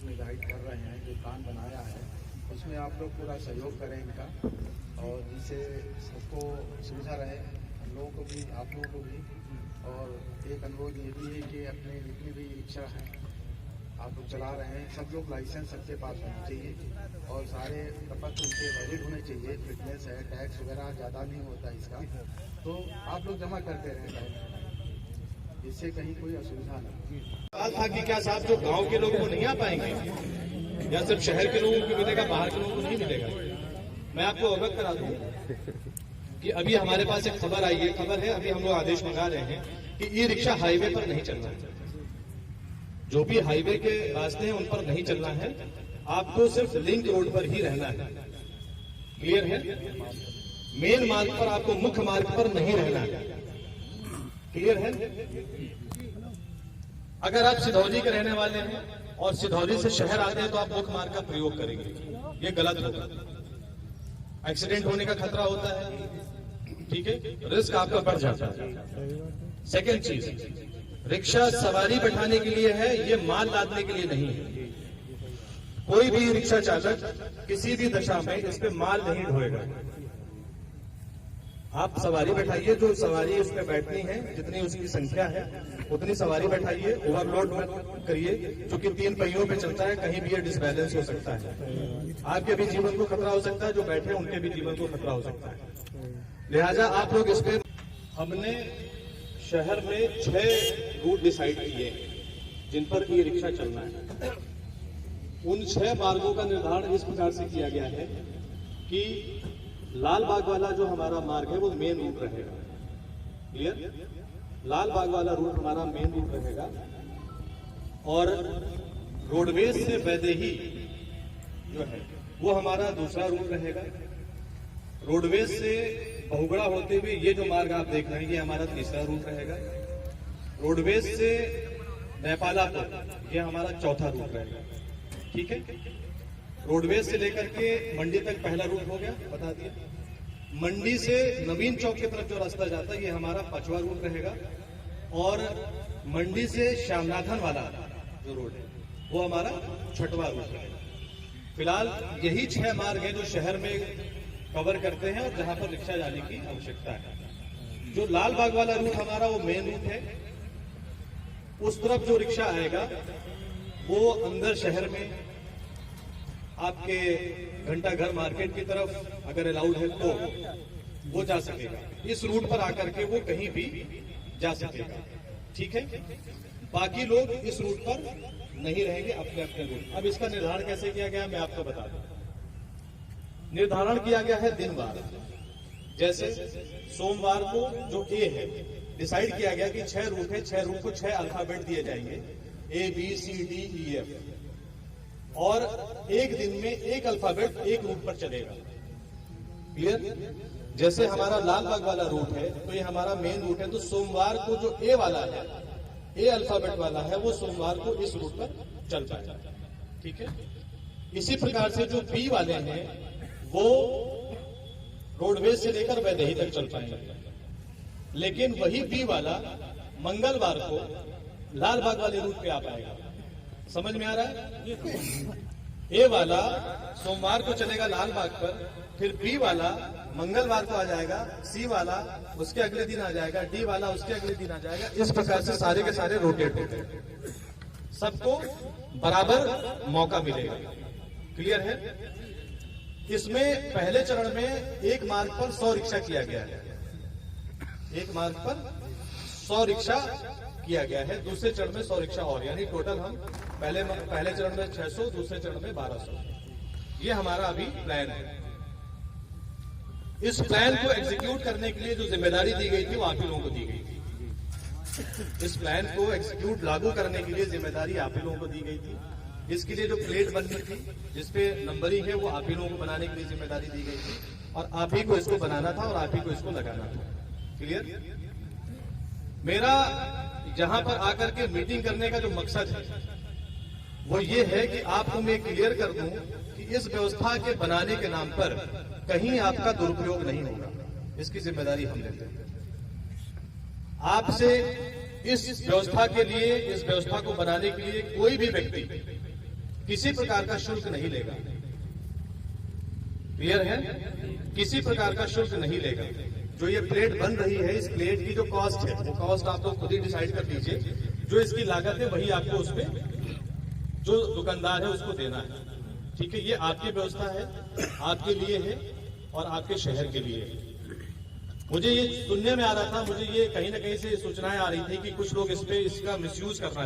उसमें गाइड कर रहे हैं, जो प्लान बनाया है उसमें आप लोग पूरा सहयोग करें इनका, और जिससे सबको सुविधा रहे, हम लोगों को भी, आप लोगों को भी। और एक अनुरोध ये भी है कि अपने जितनी भी रिक्शा है आप लोग चला रहे हैं, सब लोग लाइसेंस सबके पास होना चाहिए और सारे प्रपत्र उनके वैलिड होने चाहिए, फिटनेस है, टैक्स वगैरह ज़्यादा नहीं होता इसका, तो आप लोग जमा करते रहें, इससे कहीं कोई असुविधा नहीं। सवाल था कि क्या साहब जो गांव के लोगों को नहीं आ पाएंगे या सिर्फ शहर के लोगों को मिलेगा, बाहर के लोगों को नहीं मिलेगा? मैं आपको अवगत करा दूं कि अभी हमारे पास एक खबर आई है, अभी हम लोग आदेश मंगा रहे हैं कि ई रिक्शा हाईवे पर नहीं चलना है। जो भी हाईवे के रास्ते हैं उन पर नहीं चलना है, आपको सिर्फ लिंक रोड पर ही रहना है। क्लियर है? मेन मार्ग पर, आपको मुख्य मार्ग पर नहीं रहना है। क्लियर है? अगर आप सिधौली के रहने वाले हैं और सिधौली से शहर आते हैं तो आप मुख्य मार्ग का प्रयोग करेंगे, ये गलत होगा। एक्सीडेंट होने का खतरा होता है, ठीक है, रिस्क आपका बढ़ जाता है। सेकेंड चीज, रिक्शा सवारी बैठाने के लिए है, ये माल लादने के लिए नहीं है। कोई भी रिक्शा चालक किसी भी दशा में इस पे माल नहीं ढोएगा। आप सवारी बैठाइए, जो सवारी उसमें बैठनी है, जितनी उसकी संख्या है उतनी सवारी बैठाइए, ओवरलोड मत करिए, क्योंकि 3 पहियों पे चलता है, कहीं भी ये डिसबैलेंस हो सकता है। आपके भी जीवन को खतरा हो सकता है, जो बैठे उनके भी जीवन को खतरा हो सकता है। लिहाजा आप लोग इस पे, हमने शहर में 6 रूट डिसाइड किए जिन पर ई रिक्शा चलना है। उन 6 मार्गों का निर्धारण इस प्रकार से किया गया है कि लाल बाग वाला जो हमारा मार्ग है वो मेन रूट रहेगा। क्लियर? लाल बाग वाला रूट हमारा मेन रूट रहेगा और रोडवेज से वैदेही जो है वो हमारा दूसरा रूट रहेगा। रोडवेज से बहुगुड़ा होते हुए ये जो मार्ग आप देख रहे हैं ये हमारा तीसरा रूट रहेगा। रोडवेज से नेपाला तक ये हमारा चौथा रूट रहेगा। ठीक है? रोडवेज से लेकर के मंडी तक पहला रूट हो गया, बता दिया। मंडी से नवीन चौक की तरफ जो रास्ता जाता है ये हमारा 5वां रूट रहेगा और मंडी से श्यामनाथन वाला जो रोड है वो हमारा 6वां रूट रहेगा। फिलहाल यही 6 मार्ग है जो शहर में कवर करते हैं और जहां पर रिक्शा जाने की आवश्यकता है। जो लाल बाग वाला रूट हमारा वो मेन रूट है, उस तरफ जो रिक्शा आएगा वो अंदर शहर में आपके घंटा घर मार्केट की तरफ अगर अलाउड है तो वो जा सकेगा। इस रूट पर आकर के वो कहीं भी जा सकेगा। ठीक है? बाकी लोग इस रूट पर नहीं रहेंगे, अपने अपने रूट। अब इसका निर्धारण कैसे किया गया मैं आपको बता दूं। निर्धारण किया गया है दिनवार। जैसे सोमवार को जो ए है डिसाइड किया गया कि 6 रूट है, 6 रूट को 6 अल्फाबेट दिए जाएंगे, ABCDEF, और एक दिन में एक अल्फाबेट एक रूट पर चलेगा। क्लियर? जैसे हमारा लाल बाग वाला रूट है तो ये हमारा मेन रूट है, तो सोमवार को जो ए वाला है, ए अल्फाबेट वाला है, वो सोमवार को इस रूट पर चल पाएगा। ठीक है? इसी प्रकार से जो बी वाले हैं वो रोडवेज से लेकर वैदेही तक चल पाएंगे, लेकिन वही बी वाला मंगलवार को लाल बाग वाले रूट पे आ पाएगा। समझ में आ रहा है? ए वाला सोमवार को चलेगा लाल बाग पर, फिर बी वाला मंगलवार को आ जाएगा, सी वाला उसके अगले दिन आ जाएगा, डी वाला उसके अगले दिन आ जाएगा। इस प्रकार से सारे के सारे रोटेट होते हैं, सबको बराबर मौका मिलेगा। क्लियर है? इसमें पहले चरण में एक मार्ग पर 100 रिक्शा किया गया है, एक मार्ग पर 100 रिक्शा किया गया है। दूसरे चरण में 100 रिक्शा और, यानी टोटल हम पहले चरण में 600, दूसरे चरण में 1200। ये हमारा अभी प्लान है। इस प्लान को एग्जीक्यूट करने के लिए जो जिम्मेदारी दी गई थी वो आप ही लोगों को दी गई थी। इस प्लान को एग्जीक्यूट लागू करने के लिए जिम्मेदारी आप ही लोगों को दी गई थी। इसके लिए जो प्लेट बननी थी जिसपे नंबरिंग है वो आप ही लोगों को बनाने के लिए जिम्मेदारी दी गई थी और आप ही को इसको बनाना था और आप ही को इसको लगाना था। क्लियर? मेरा यहां पर आकर के मीटिंग करने का जो मकसद है वो ये है कि आपको मैं क्लियर कर दूं कि इस व्यवस्था के बनाने के नाम पर कहीं आपका दुरुपयोग नहीं होगा। इसकी जिम्मेदारी हम लेते हैं। आपसे इस व्यवस्था के लिए, इस व्यवस्था को बनाने के लिए कोई भी व्यक्ति किसी प्रकार का शुल्क नहीं लेगा। क्लियर है? किसी प्रकार का शुल्क नहीं लेगा। जो ये प्लेट बन रही है, इस प्लेट की जो कॉस्ट है, वो कॉस्ट आप लोग खुद ही डिसाइड कर लीजिए। जो इसकी लागत है वही आपको उसमें जो दुकानदार है उसको देना है। ठीक है, ये आपकी व्यवस्था है, आपके लिए है और आपके शहर के लिए है। मुझे ये सुनने में आ रहा था, मुझे ये कहीं ना कहीं से सूचनाएं आ रही थी कि कुछ लोग इस पे इसका मिसयूज करना